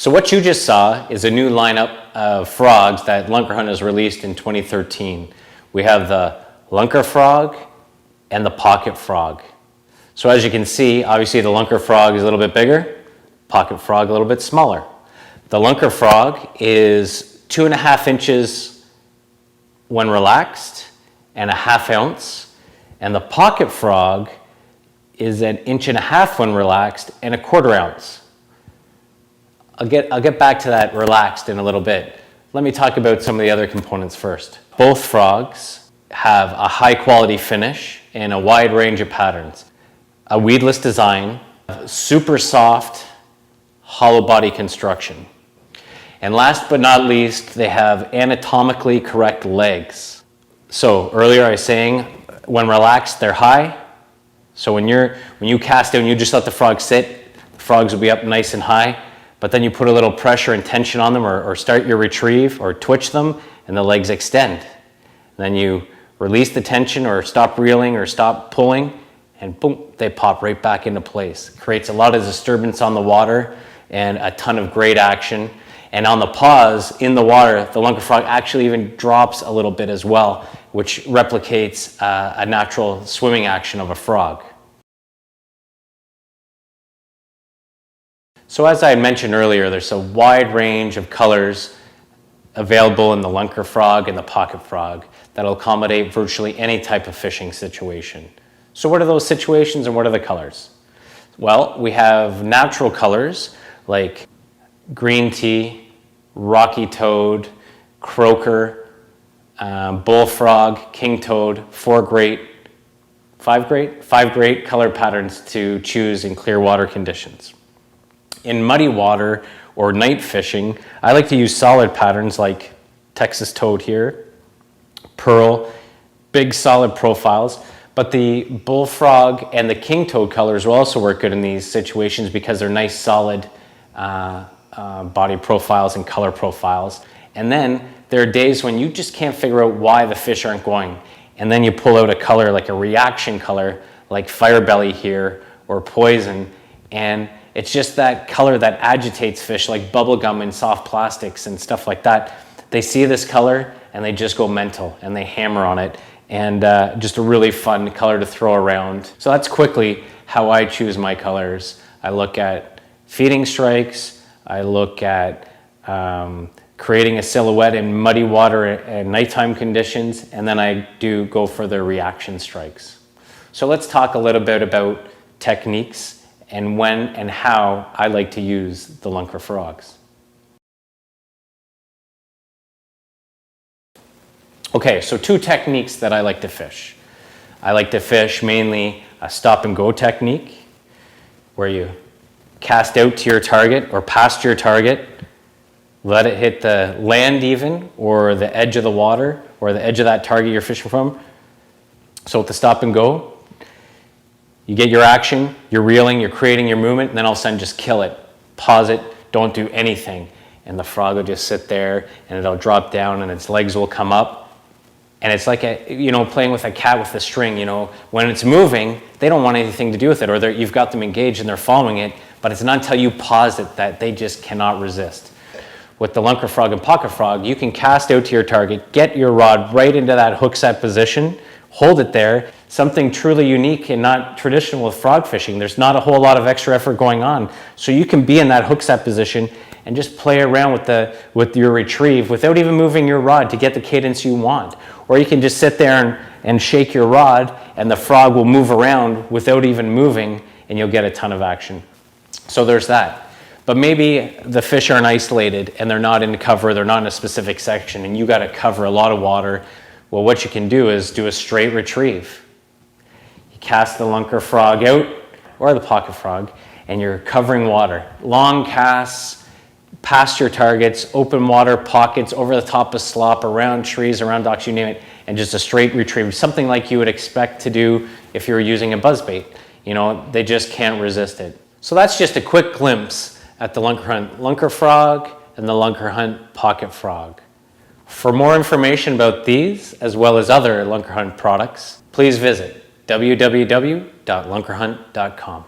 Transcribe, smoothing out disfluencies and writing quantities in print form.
So what you just saw is a new lineup of frogs that Lunkerhunt has released in 2013. We have the Lunker frog and the pocket frog. So as you can see, obviously the Lunker frog is a little bit bigger, pocket frog a little bit smaller. The Lunker frog is 2.5 inches when relaxed and 1/2 ounce, and the pocket frog is 1.5 inches when relaxed and 1/4 ounce. I'll get back to that relaxed in a little bit. Let me talk about some of the other components first. Both frogs have a high quality finish and a wide range of patterns. A weedless design, super soft, hollow body construction. And last but not least, they have anatomically correct legs. So earlier I was saying, when relaxed, they're high. So when you cast out and you just let the frog sit, the frogs will be up nice and high. But then you put a little pressure and tension on them or start your retrieve or twitch them and the legs extend. And then you release the tension or stop reeling or stop pulling and boom, they pop right back into place. Creates a lot of disturbance on the water and a ton of great action. And on the pause in the water, the Lunker frog actually even drops a little bit as well, which replicates a natural swimming action of a frog. So as I had mentioned earlier, there's a wide range of colors available in the Lunker frog and the pocket frog that'll accommodate virtually any type of fishing situation. So what are those situations and what are the colors? Well, we have natural colors like green tea, rocky toad, croaker, bullfrog, king toad, five great color patterns to choose in clear water conditions. In muddy water or night fishing, I like to use solid patterns like Texas toad here, pearl, big solid profiles, but the bullfrog and the king toad colors will also work good in these situations because they're nice solid body profiles and color profiles. And then there are days when you just can't figure out why the fish aren't going. And then you pull out a color like a reaction color like firebelly here or poison, and it's just that color that agitates fish like bubblegum and soft plastics and stuff like that. They see this color and they just go mental and they hammer on it, and just a really fun color to throw around. So that's quickly how I choose my colors. I look at feeding strikes, I look at creating a silhouette in muddy water and nighttime conditions, and then I do go for the reaction strikes. So let's talk a little bit about techniques and when and how I like to use the Lunker frogs. Okay, so 2 techniques that I like to fish. I like to fish mainly a stop and go technique where you cast out to your target or past your target, let it hit the land even or the edge of the water or the edge of that target you're fishing from. So with the stop and go, you get your action, you're reeling, you're creating your movement, and then all of a sudden just kill it. Pause it, don't do anything. And the frog will just sit there and it'll drop down and its legs will come up. And it's like playing with a cat with a string, when it's moving, they don't want anything to do with it, or you've got them engaged and they're following it, but it's not until you pause it that they just cannot resist. With the Lunker frog and pocket frog, you can cast out to your target, get your rod right into that hook set position, hold it there, something truly unique and not traditional with frog fishing. There's not a whole lot of extra effort going on. So you can be in that hook set position and just play around with your retrieve without even moving your rod to get the cadence you want. Or you can just sit there and shake your rod and the frog will move around without even moving and you'll get a ton of action. So there's that. But maybe the fish aren't isolated and they're not in cover, they're not in a specific section, and you got to cover a lot of water. Well, what you can do is do a straight retrieve. You cast the Lunker frog out, or the pocket frog, and you're covering water. Long casts, past your targets, open water, pockets, over the top of slop, around trees, around docks, you name it, and just a straight retrieve. Something like you would expect to do if you were using a buzzbait. They just can't resist it. So that's just a quick glimpse at the Lunkerhunt Lunker frog and the Lunkerhunt pocket frog. For more information about these, as well as other Lunkerhunt products, please visit www.lunkerhunt.com.